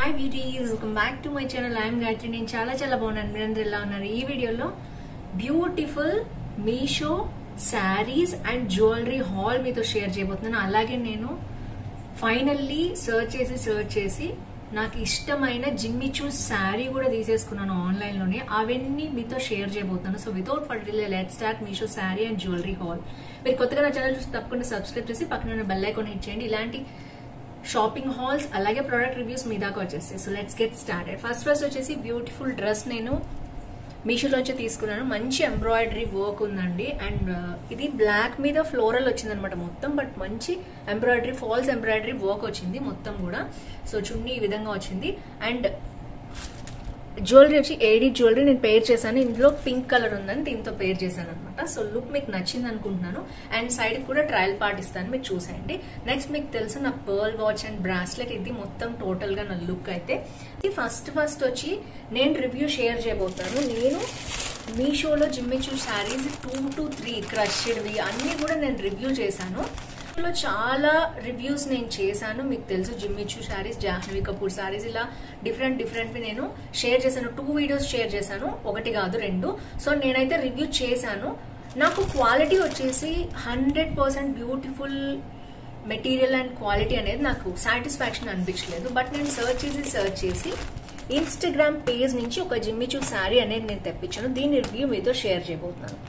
Hi beauties, welcome back to my channel. I am Gayatri. నేను చాలా బాగున్నాను. మీరందరూ ఎలా ఉన్నారు? ఈ వీడియోలో beautiful Meesho saris and jewellery hall మీతో షేర్ చేయబోతున్నాను. అలాగే నేను ఫైనల్లీ సర్చ్ చేసి నాకు ఇష్టమైన జిమ్మి చూస్ శారీ కూడా తీసేసుకున్నాను ఆన్లైన్ లోనే. అవన్నీ మీతో షేర్ చేయబోతున్నాను. So without further delay let's start Meesho sari and jewellery hall. మీరు కొత్తగా నా ఛానల్ చూసి తప్పకుండా సబ్స్క్రైబ్ చేసి పక్కన బెల్ ఐకాన్ హిట్ చేయండి. ఇలాంటి షాపింగ్ హాల్స్ అలాగే ప్రొడక్ట్ రివ్యూస్ మీ దాకా వచ్చేస్తాయి. So let's get started. First వచ్చేసి బ్యూటిఫుల్ డ్రెస్ నేను మీషోలోంచి తీసుకున్నాను. మంచి ఎంబ్రాయిడరీ వర్క్ ఉందండి. అండ్ ఇది బ్లాక్ మీద ఫ్లోరల్ వచ్చింది అనమాట మొత్తం. బట్ మంచి ఎంబ్రాయిడరీ, ఫాల్స్ ఎంబ్రాయిడరీ వర్క్ వచ్చింది మొత్తం కూడా. సో చున్నీ ఈ విధంగా వచ్చింది. అండ్ జ్యువెలరీ వచ్చి ఏడీ జ్యువెలరీ నేను పేర్ చేశాను. ఇందులో పింక్ కలర్ ఉందని దీంతో పేర్ చేశాను అనమాట. సో లుక్ మీకు నచ్చింది అనుకుంటున్నాను. అండ్ సైడ్ కూడా ట్రయల్ పార్ట్ ఇస్తాను, మీకు చూసేయండి. నెక్స్ట్ మీకు తెలుసు నా పర్ల్ వాచ్ అండ్ బ్రాస్లెట్. ఇది మొత్తం టోటల్ గా నా లుక్ అయితే. ఫస్ట్ వచ్చి నేను రివ్యూ షేర్ చేయబోతాను. నేను మీషోలో జిమ్మి చూ శారీస్ 2 to 3 క్రష్డ్వి అన్ని కూడా నేను రివ్యూ చేశాను. చాలా రివ్యూస్ నేను చేశాను. మీకు తెలుసు జిమ్మి చూ శారీస్, జాహ్నవి కపూర్ శారీస్, ఇలా డిఫరెంట్ నేను షేర్ చేశాను. 2 వీడియోస్ షేర్ చేశాను, ఒకటి కాదు 2. సో నేనైతే రివ్యూ చేశాను. నాకు క్వాలిటీ వచ్చేసి 100% బ్యూటిఫుల్ మెటీరియల్ అండ్ క్వాలిటీ అనేది నాకు సాటిస్ఫాక్షన్ అనిపించలేదు. బట్ నేను సర్చ్ చేసి ఇన్స్టాగ్రామ్ పేజ్ నుంచి ఒక జిమ్మి చూ శారీ అనేది నేను తెప్పించాను. దీని రివ్యూ మీతో షేర్ చేయబోతున్నాను.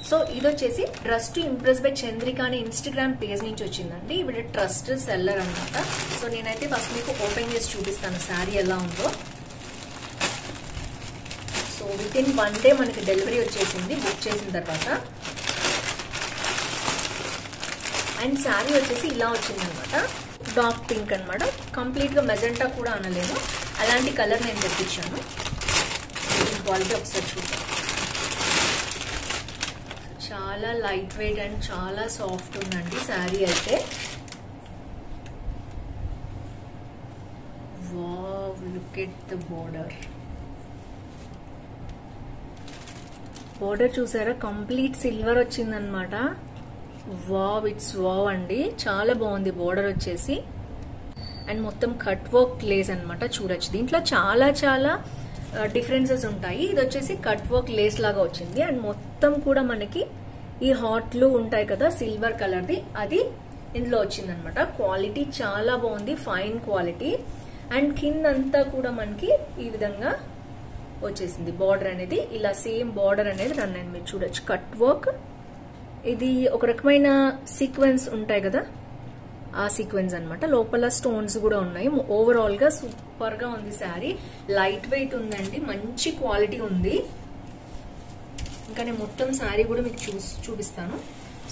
సో ఇది వచ్చేసి dress to impress by Chandrika అనే ఇన్స్టాగ్రామ్ పేజ్ నుంచి వచ్చిందండి. ఇవి ట్రస్టెడ్ సెల్లర్ అనమాట. సో నేనైతే ఫస్ట్ మీకు ఓపెన్ చేసి చూపిస్తాను శారీ ఎలా ఉందో. సో విత్ ఇన్ 1 day మనకి డెలివరీ వచ్చేసింది బుక్ చేసిన తర్వాత. అండ్ శారీ వచ్చేసి ఇలా వచ్చిందనమాట. డార్క్ పింక్ అనమాట. కంప్లీట్ గా మెజెంటా కూడా అనలేను, అలాంటి కలర్ నేను తెప్పించాను. క్వాలిటీ ఒకసారి చూద్దాం. చాలా లైట్ వెయిట్ అండ్ చాలా సాఫ్ట్ ఉందండి శారీ అయితే. Wow, look at the border. Border చూసారా, కంప్లీట్ సిల్వర్ వచ్చిందనమాట. వావ్, ఇట్స్ వావ్ అండి, చాలా బాగుంది బోర్డర్ వచ్చేసి. అండ్ మొత్తం కట్ వర్క్ లేస్ అనమాట. చూడొచ్చు దీంట్లో చాలా డిఫరెన్సెస్ ఉంటాయి. ఇది వచ్చేసి కట్ వర్క్ లేస్ లాగా వచ్చింది. అండ్ మొత్తం కూడా మనకి ఈ హాట్లు ఉంటాయి కదా సిల్వర్ కలర్ది, అది ఇందులో వచ్చింది అనమాట. క్వాలిటీ చాలా బాగుంది, ఫైన్ క్వాలిటీ. అండ్ కిందంతా కూడా మనకి ఈ విధంగా వచ్చేసింది బార్డర్ అనేది. ఇలా సేమ్ బార్డర్ అనేది రన్ అయింది, మీరు చూడొచ్చు. కట్ వర్క్, ఇది ఒక రకమైన సీక్వెన్స్ ఉంటాయి కదా, ఆ సీక్వెన్స్ అనమాట. లోపల స్టోన్స్ కూడా ఉన్నాయి. ఓవరాల్ గా సూపర్ గా ఉంది శారీ. లైట్ వెయిట్ ఉందండి, మంచి క్వాలిటీ ఉంది. ఇంకా నేను మొత్తం శారీ కూడా మీకు చూపిస్తాను.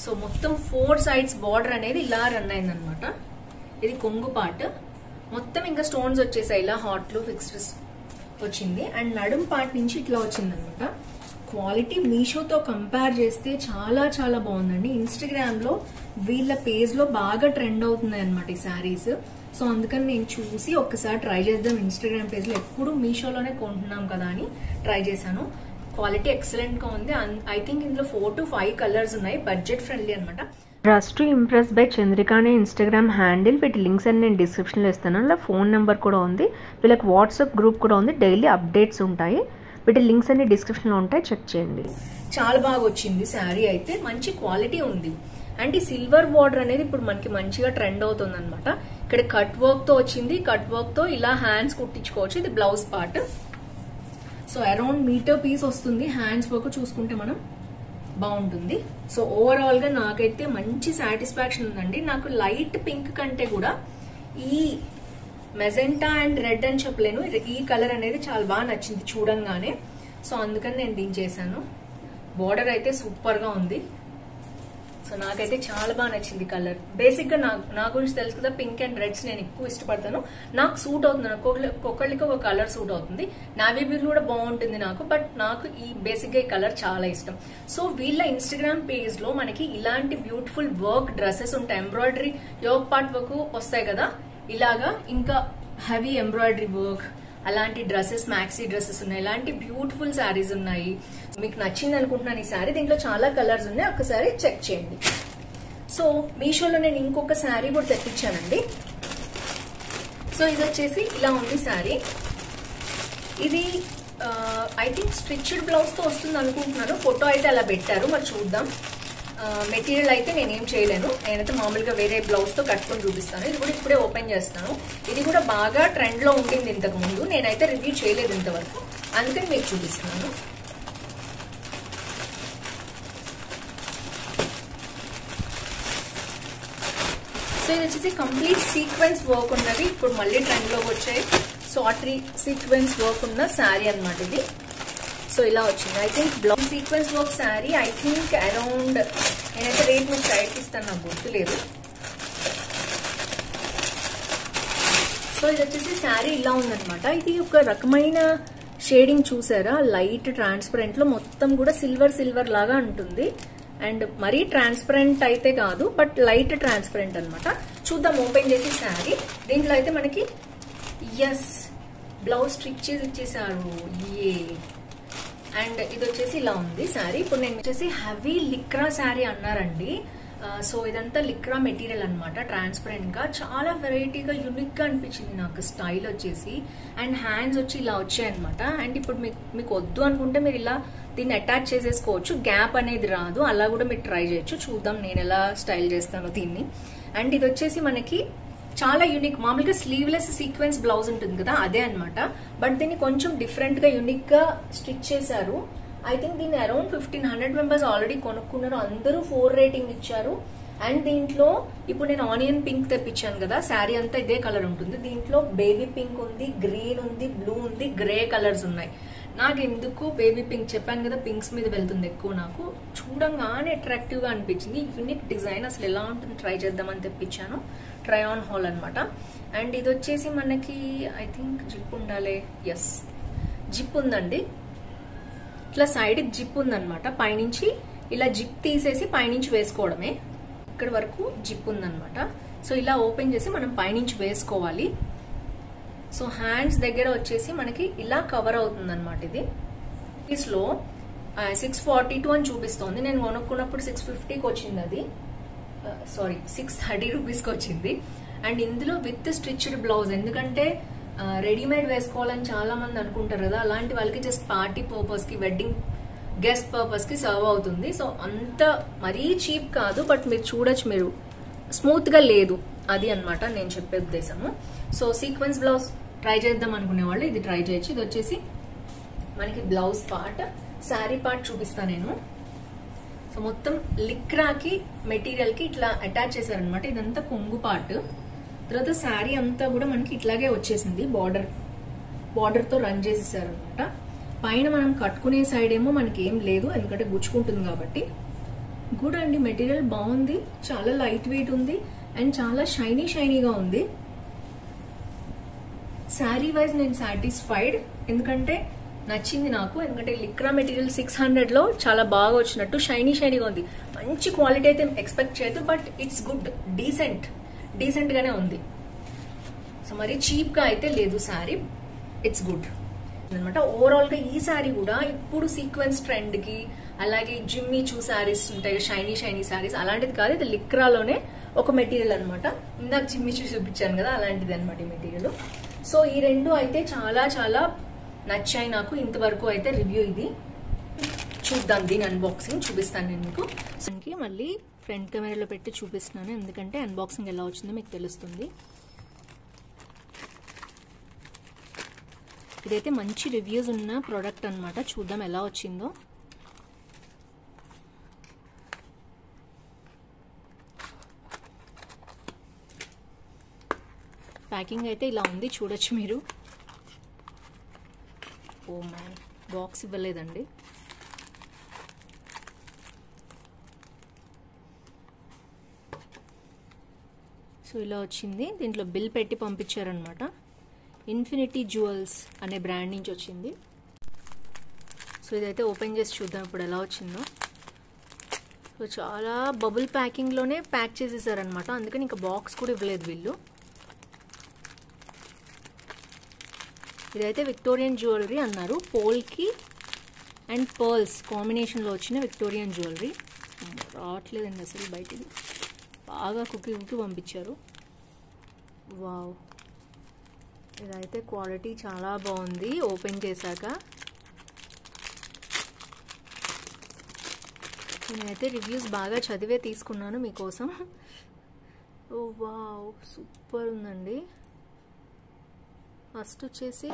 సో మొత్తం 4 sides బార్డర్ అనేది ఇలా రన్ అయిందనమాట. ఇది కొంగు పార్ట్ మొత్తం ఇంకా స్టోన్స్ వచ్చేసాయి, ఇలా హాట్లు ఫిక్స్డ్ వచ్చింది. అండ్ నడుం పార్ట్ నుంచి ఇట్లా వచ్చిందనమాట. క్వాలిటీ మీషోతో కంపేర్ చేస్తే చాలా బాగుందండి. ఇన్స్టాగ్రామ్ లో వీళ్ళ పేజ్ లో బాగా ట్రెండ్ అవుతున్నాయి అనమాట ఈ శారీస్. సో అందుకని నేను చూసి ఒక్కసారి ట్రై చేద్దాం. ఇన్స్టాగ్రామ్ పేజ్ లో ఎప్పుడు మీషోలోనే కొంటున్నాం కదా అని ట్రై చేశాను. క్వాలిటీ ఎక్సలెంట్ గా ఉంది. ఐ థింక్ ఇందులో 4 to 5 కలర్స్ ఉన్నాయి. బడ్జెట్ ఫ్రెండ్లీ అనమాట. Dress to impress by Chandrika అనే ఇన్స్టాగ్రామ్ హ్యాండిల్. వీటి లింక్స్ అని నేను డిస్క్రిప్షన్లో ఇస్తాను. అలా ఫోన్ నెంబర్ కూడా ఉంది. వీళ్ళకి వాట్సాప్ గ్రూప్ కూడా ఉంది, డైలీ అప్డేట్స్ ఉంటాయి. వీటి లింక్స్ అన్ని డిస్క్రిప్షన్లో ఉంటాయి, చెక్ చేయండి. చాలా బాగా వచ్చింది శారీ అయితే, మంచి క్వాలిటీ ఉంది. అండ్ ఈ సిల్వర్ బార్డర్ అనేది ఇప్పుడు మనకి మంచిగా ట్రెండ్ అవుతుంది అనమాట. ఇక్కడ కట్ వర్క్ తో వచ్చింది. కట్ వర్క్ తో ఇలా హ్యాండ్స్ కుట్టించుకోవచ్చు. ఇది blouse part. So around metre piece వస్తుంది. హ్యాండ్స్ వర్క్ చూసుకుంటే మనం బాగుంటుంది. సో ఓవరాల్ గా నాకైతే మంచి సాటిస్ఫాక్షన్ ఉందండి. నాకు లైట్ పింక్ కంటే కూడా ఈ మెజెంటా అండ్ రెడ్ అని చెప్పలేను, ఈ కలర్ అనేది చాలా బాగా నచ్చింది చూడంగానే. సో అందుకని నేను దీన్ని చేశాను. బార్డర్ అయితే సూపర్ గా ఉంది. సో నాకైతే చాలా బాగా నచ్చింది కలర్. బేసిక్ గా నా గురించి తెలుసు కదా, పింక్ అండ్ రెడ్స్ నేను ఎక్కువ ఇష్టపడతాను. నాకు సూట్ అవుతుంది. ఒక్కొక్కరికి ఒక కలర్ సూట్ అవుతుంది. నావీ బ్లూ కూడా బాగుంటుంది నాకు, బట్ నాకు ఈ బేసిక్ గా ఈ కలర్ చాలా ఇష్టం. సో వీళ్ళ ఇన్స్టాగ్రామ్ పేజ్ లో మనకి ఇలాంటి బ్యూటిఫుల్ వర్క్ డ్రెస్సెస్ ఉంటాయి. ఎంబ్రాయిడరీ యోగ్ పార్ట్ వర్క్ వస్తాయి కదా ఇలాగా, ఇంకా హెవీ ఎంబ్రాయిడరీ వర్క్ అలాంటి డ్రెస్సెస్, మ్యాక్సీ డ్రెస్సెస్ ఉన్నాయి. ఇలాంటి బ్యూటిఫుల్ శారీస్ ఉన్నాయి. మీకు నచ్చింది అనుకుంటున్నాను ఈ శారీ. దీంట్లో చాలా కలర్స్ ఉన్నాయి, ఒకసారి చెక్ చేయండి. సో మీషోలో నేను ఇంకొక శారీ కూడా తెప్పించానండి. సో ఇది వచ్చేసి ఇలా ఉంది శారీ. ఇది ఐ థింక్ స్టిచ్డ్ బ్లౌజ్ తో వస్తుంది అనుకుంటున్నాను. ఫోటో అయితే అలా పెట్టారు, మరి చూద్దాం. మెటీరియల్ అయితే నేనేం చేయలేను, నేనైతే మామూలుగా వేరే బ్లౌజ్ తో కట్టుకొని చూపిస్తాను. ఇది కూడా ఇప్పుడే ఓపెన్ చేస్తాను. ఇది కూడా బాగా ట్రెండ్ లో ఉంటుంది ఇంతకు ముందు, నేనైతే రివ్యూ చేయలేదు ఇంతవరకు, అందుకని మీకు చూపిస్తున్నాను. సో ఇది వచ్చేసి కంప్లీట్ సీక్వెన్స్ వర్క్ ఉన్నది, ఇప్పుడు మళ్ళీ ట్రెండ్ లోకి వచ్చాయి. సాటరీ సీక్వెన్స్ వర్క్ ఉన్న శారీ అనమాట ఇది. సో ఇలా వచ్చింది. I think blouse sequence work sari I think around, నేనైతే రేట్ మీకు సైడ్కి ఇస్తాను, నాకు గుర్తులేదు. సో ఇది వచ్చేసి శారీ ఇలా ఉందనమాట. ఇది ఒక రకమైన షేడింగ్ చూసారా, లైట్ ట్రాన్స్పరెంట్ లో మొత్తం కూడా సిల్వర్ సిల్వర్ లాగా ఉంటుంది. అండ్ మరీ ట్రాన్స్పరెంట్ అయితే కాదు, బట్ లైట్ ట్రాన్స్పరెంట్ అనమాట. చూద్దాం ఓపెన్ చేసి శారీ. దీంట్లో అయితే మనకి ఎస్ బ్లౌజ్ స్టిచ్ చేసి ఇచ్చేసారు. అండ్ ఇది వచ్చేసి ఇలా ఉంది శారీ. ఇప్పుడు నేను వచ్చేసి హెవీ లిక్రా శారీ అన్నారండి. సో ఇదంతా లిక్రా మెటీరియల్ అనమాట, ట్రాన్స్పరెంట్ గా చాలా వెరైటీగా యూనిక్ గా అనిపించింది నాకు స్టైల్ వచ్చేసి. అండ్ హ్యాండ్స్ వచ్చి ఇలా వచ్చాయన్నమాట. అండ్ ఇప్పుడు మీకు వద్దు అనుకుంటే మీరు ఇలా దీన్ని అటాచ్ చేసేసుకోవచ్చు, గ్యాప్ అనేది రాదు, అలా కూడా మీరు ట్రై చేయొచ్చు. చూద్దాం నేను ఎలా స్టైల్ చేస్తాను దీన్ని. అండ్ ఇది వచ్చేసి మనకి చాలా యూనిక్, మామూలుగా స్లీవ్లెస్ సీక్వెన్స్ బ్లౌజ్ ఉంటుంది కదా, అదే అనమాట. బట్ దీన్ని కొంచెం డిఫరెంట్ గా యూనిక్ గా స్టిచ్ చేశారు. ఐ థింక్ దీన్ని అరౌండ్ 1500 మెంబర్స్ ఆల్రెడీ కొనుక్కున్నారు, అందరూ 4 రేటింగ్ ఇచ్చారు. అండ్ దీంట్లో ఇప్పుడు నేను ఆనియన్ పింక్ తెప్పించాను కదా, శారీ అంతా ఇదే కలర్ ఉంటుంది. దీంట్లో బేబీ పింక్ ఉంది, గ్రీన్ ఉంది, బ్లూ ఉంది, గ్రే కలర్స్ ఉన్నాయి. నాకు ఎందుకు బేబీ పింక్, చెప్పాను కదా పింక్స్ మీద వెళ్తుంది ఎక్కువ, నాకు చూడంగానే అట్రాక్టివ్ గా అనిపించింది. యూనిక్ డిజైన్, అసలు ఎలా ఉంటుంది ట్రై చేద్దామని తెప్పించాను. ట్రై ఆన్ హాల్ అనమాట. అండ్ ఇది వచ్చేసి మనకి ఐ థింక్ జిప్ ఉండాలి, ఎస్ జిప్ ఉందండి. ఇట్లా సైడ్ జిప్ ఉందనమాట, పైనుంచి ఇలా జిప్ తీసేసి పైనుంచి వేసుకోవడమే. ఇక్కడ వరకు జిప్ ఉందనమాట. సో ఇలా ఓపెన్ చేసి మనం పైనుంచి వేసుకోవాలి. సో హ్యాండ్స్ దగ్గర వచ్చేసి మనకి ఇలా కవర్ అవుతుంది అనమాట. ఇది పీస్లో 642 అని చూపిస్తోంది, నేను కొనుక్కున్నప్పుడు 650కి వచ్చింది, అది సారీ 630 రూపీస్కి వచ్చింది. అండ్ ఇందులో విత్ స్టిచ్డ్ బ్లౌజ్, ఎందుకంటే రెడీమేడ్ వేసుకోవాలని చాలా మంది అనుకుంటారు కదా, అలాంటి వాళ్ళకి జస్ట్ పార్టీ పర్పస్ కి, వెడ్డింగ్ గెస్ట్ పర్పస్ కి సర్వ్ అవుతుంది. సో అంత మరీ చీప్ కాదు, బట్ మీరు చూడొచ్చు, మీరు స్మూత్ గా లేదు, అది అన్నమాట నేను చెప్పే ఉద్దేశము. సో సీక్వెన్స్ బ్లౌజ్ ట్రై చేద్దాం అనుకునే వాళ్ళు ఇది ట్రై చేయొచ్చు. ఇది వచ్చేసి మనకి బ్లౌజ్ పార్ట్, శారీ పార్ట్ చూపిస్తాను నేను. సో మొత్తం లిక్రాకి మెటీరియల్ కి ఇట్లా అటాచ్ చేశారనమాట. ఇదంతా కొంగు పార్ట్. తర్వాత శారీ అంతా కూడా మనకి ఇట్లాగే వచ్చేసింది, బార్డర్ తో రన్ చేసేసారు అనమాట. పైన మనం కట్టుకునే సైడ్ ఏమో మనకి ఏం లేదు, ఎందుకంటే గుచ్చుకుంటుంది కాబట్టి. గుడ్ అండి, మెటీరియల్ బాగుంది, చాలా లైట్ వెయిట్ ఉంది అండ్ చాలా షైనీగా ఉంది. శారీ వైజ్ నేను సాటిస్ఫైడ్, ఎందుకంటే నచ్చింది నాకు. ఎందుకంటే లిక్రా మెటీరియల్ 600లో చాలా బాగా వచ్చినట్టు షైనీగా ఉంది. మంచి క్వాలిటీ అయితే ఎక్స్పెక్ట్ చేయదు, బట్ ఇట్స్ గుడ్, డీసెంట్ గానే ఉంది. సో మరి చీప్ గా అయితే లేదు శారీ, ఇట్స్ గుడ్ అనమాట. ఓవరాల్ గా ఈ శారీ కూడా ఇప్పుడు సీక్వెన్స్ ట్రెండ్ కి, అలాగే జిమ్మి చూ శారీస్ ఉంటాయి, షైనీ శారీస్, అలాంటిది కాదు, ఇది లిక్రాలోనే ఒక మెటీరియల్ అనమాట. ఇందాక జిమ్మి చూ చూపించాను కదా, అలాంటిది అనమాట ఈ మెటీరియల్. సో ఈ రెండు అయితే చాలా నచ్చాయి నాకు. ఇంతవరకు అయితే రివ్యూ ఇది. చూద్దాం దీని అన్బాక్సింగ్ చూపిస్తాను నేను మీకు. మళ్ళీ ఫ్రంట్ కెమెరాలో పెట్టి చూపిస్తున్నాను, ఎందుకంటే అన్బాక్సింగ్ ఎలా వచ్చిందో మీకు తెలుస్తుంది. ఇదైతే మంచి రివ్యూస్ ఉన్న ప్రోడక్ట్ అనమాట. చూద్దాం ఎలా వచ్చిందో. ప్యాకింగ్ అయితే ఇలా ఉంది, చూడొచ్చు మీరు. ఓ మ్యాన్, బాక్స్ ఇవ్వలేదండి. సో ఇలా వచ్చింది. దీంట్లో బిల్ పెట్టి పంపించారనమాట. ఇన్ఫినిటీ జ్యువెల్స్ అనే బ్రాండ్ నుంచి వచ్చింది. సో ఇదైతే ఓపెన్ చేసి చూద్దాం ఇప్పుడు ఎలా వచ్చిందో. సో చాలా బబుల్ ప్యాకింగ్లోనే ప్యాక్ చేసేసారనమాట, అందుకని ఇంకా బాక్స్ కూడా ఇవ్వలేదు వీళ్ళు. ఇదైతే విక్టోరియన్ జ్యువెలరీ అన్నారు, పోల్కి అండ్ పర్ల్స్ కాంబినేషన్లో వచ్చిన విక్టోరియన్ జ్యువెలరీ. రావట్లేదండి అసలు బయటిది, బాగా కుక్కి పంపించారు. వావ్, ఇదైతే క్వాలిటీ చాలా బాగుంది ఓపెన్ చేశాక. నేనైతే రివ్యూస్ బాగా చదివే తీసుకున్నాను మీకోసం. ఓ వావ్, సూపర్ ఉందండి. ఫస్ట్ వచ్చేసి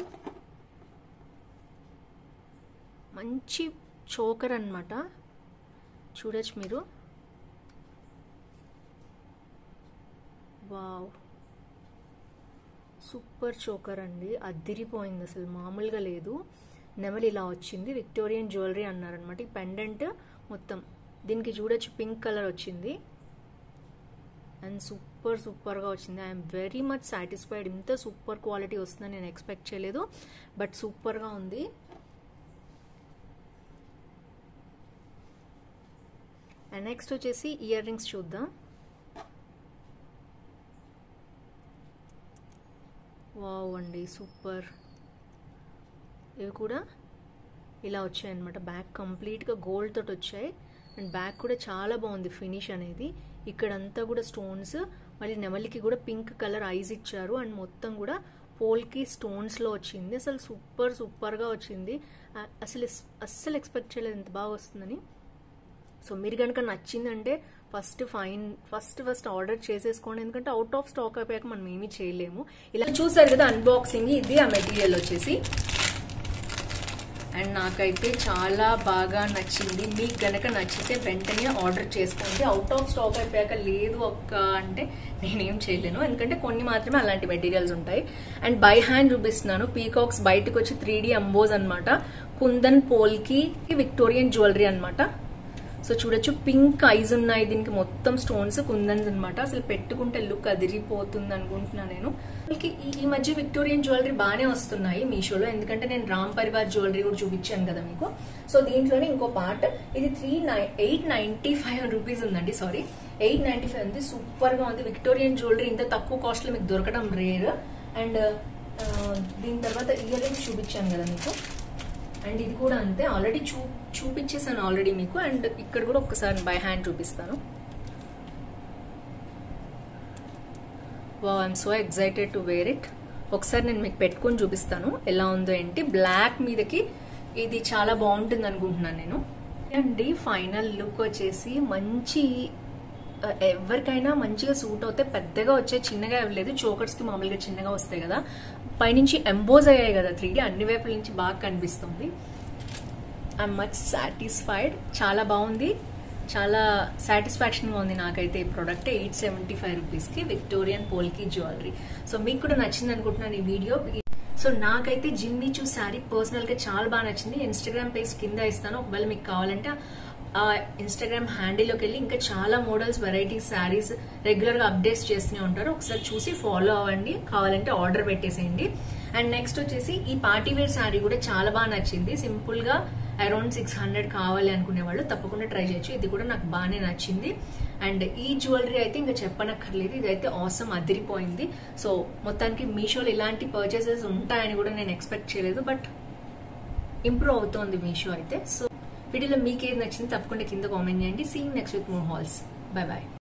మంచి చోకర్ అన్నమాట, చూడొచ్చు మీరు. వావ్, సూపర్ చోకర్ అండి, అద్దిరిపోయింది, అసలు మామూలుగా లేదు. నెమలి ఇలా వచ్చింది, విక్టోరియన్ జ్యువెలరీ అన్నారనమాట. ఈ పెండెంట్ మొత్తం దీనికి చూడొచ్చు పింక్ కలర్ వచ్చింది అండ్ సూపర్గా వచ్చింది. I'm very much satisfied. ఇంత సూపర్ క్వాలిటీ వస్తుందని నేను ఎక్స్పెక్ట్ చేయలేదు, బట్ సూపర్గా ఉంది. అండ్ నెక్స్ట్ వచ్చేసి ఇయర్ రింగ్స్ చూద్దాం. వావ్ అండి, సూపర్. ఇవి కూడా ఇలా వచ్చాయి అనమాట. బ్యాక్ కంప్లీట్గా గోల్డ్ తోటి వచ్చాయి అండ్ బ్యాక్ కూడా చాలా బాగుంది ఫినిష్ అనేది. ఇక్కడంతా కూడా స్టోన్స్, మళ్ళీ నెమలికి కూడా పింక్ కలర్ ఐస్ ఇచ్చారు అండ్ మొత్తం కూడా పోల్కి స్టోన్స్లో వచ్చింది. అసలు సూపర్గా వచ్చింది. అస్సలు ఎక్స్పెక్ట్ చేయలేదు ఎంత బాగా వస్తుందని. సో మీరు కనుక నచ్చిందంటే ఫస్ట్ ఆర్డర్ చేసేసుకోండి, ఎందుకంటే అవుట్ ఆఫ్ స్టాక్ అయిపోయాక మనం ఏమీ చేయలేము. ఇలా చూసారు కదా అన్బాక్సింగ్, ఇది ఆ మెటీరియల్ వచ్చేసి. అండ్ నాకైతే చాలా బాగా నచ్చింది. మీకు గనక నచ్చితే వెంటనే ఆర్డర్ చేసుకోండి. అవుట్ ఆఫ్ స్టాక్ అయిపోయాక లేదు అక్క అంటే నేనేం చేయలేను, ఎందుకంటే కొన్ని మాత్రమే అలాంటి మెటీరియల్స్ ఉంటాయి. అండ్ బై హ్యాండ్ చూపిస్తున్నాను. పీకాక్స్ బయటకు వచ్చి 3D అంబోజ్ అనమాట. కుందన్ పోల్కి విక్టోరియన్ జ్యువెలరీ అనమాట. సో చూడొచ్చు పింక్ ఐజ్ ఉన్నాయి, దీనికి మొత్తం స్టోన్స్ కుందన్స్ అనమాట. అసలు పెట్టుకుంటే లుక్ అదిరిపోతుంది అనుకుంటున్నాను నేను. ఈ మధ్య విక్టోరియన్ జ్యువెలరీ బాగానే వస్తున్నాయి మీషోలో, ఎందుకంటే నేను రామ్ పరివార్ జ్యువెలరీ కూడా చూపించాను కదా మీకు. సో దీంట్లోనే ఇంకో పార్ట్, ఇది 895 రూపీస్ ఉందండి, సారీ 895 ఉంది. సూపర్ గా ఉంది. విక్టోరియన్ జ్యువెలరీ ఇంత తక్కువ కాస్ట్ లో మీకు దొరకడం రేర్. అండ్ దీని తర్వాత ఇయర్ రింగ్స్ చూపించాను కదా మీకు, అండ్ ఇది కూడా అంతే, ఆల్రెడీ చూపించేసాను ఆల్రెడీ మీకు. అండ్ ఇక్కడ కూడా ఒక్కసారి బై హ్యాండ్ చూపిస్తాను. Wow, I'm so excited to wear it. ఒకసారి నేను మీకు పెట్టుకొని చూపిస్తాను ఎలా ఉందో ఏంటి. బ్లాక్ మీదకి ఇది చాలా బాగుంటుంది అనుకుంటున్నాను నేను. అండి ఫైనల్ లుక్ వచ్చేసి మంచి, ఎవరికైనా మంచిగా సూట్ అవుతే, పెద్దగా వచ్చే చిన్నగా ఇవ్వలేదు. చోకర్స్ కి మామూలుగా చిన్నగా వస్తాయి కదా, పైనుంచి ఎంబోజ్ అయ్యాయి కదా 3D, అన్ని వైపుల నుంచి బాగా కనిపిస్తుంది. I'm much satisfied. చాలా బాగుంది, చాలా సాటిస్ఫాక్షన్ గా ఉంది నాకైతే ఈ ప్రోడక్ట్. 875 రూపీస్కి విక్టోరియన్ పోల్కి జ్యువెలరీ. సో మీకు కూడా నచ్చింది అనుకుంటున్నాను ఈ వీడియో. సో నాకైతే జిమ్మిచూ శారీ పర్సనల్ గా చాలా బాగా నచ్చింది. ఇన్స్టాగ్రామ్ పేజ్ కింద ఇస్తాను, ఒకవేళ మీకు కావాలంటే ఆ ఇన్స్టాగ్రామ్ హ్యాండిల్లోకి వెళ్ళి ఇంకా చాలా మోడల్స్, వెరైటీస్, శారీస్ రెగ్యులర్ గా అప్డేట్స్ చేస్తూనే ఉంటారు. ఒకసారి చూసి ఫాలో అవ్వండి, కావాలంటే ఆర్డర్ పెట్టేసేయండి. అండ్ నెక్స్ట్ వచ్చేసి ఈ పార్టీ వేర్ శారీ కూడా చాలా బాగా నచ్చింది. సింపుల్ గా అరౌండ్ 600 కావాలి అనుకునే వాళ్ళు తప్పకుండా ట్రై చేయొచ్చు. ఇది కూడా నాకు బాగానే నచ్చింది. అండ్ ఈ జ్యువెలరీ అయితే ఇంకా చెప్పనక్కర్లేదు, ఇదైతే ఆసమ్, అదిరిపోయింది. సో మొత్తానికి మీషోలో ఇలాంటి పర్చేసెస్ ఉంటాయని కూడా నేను ఎక్స్పెక్ట్ చేయలేదు, బట్ ఇంప్రూవ్ అవుతోంది మీషో అయితే. సో వీడియోలో మీకు ఏది నచ్చింది తప్పకుండా కింద కామెంట్ చేయండి. See next with more hauls. Bye bye.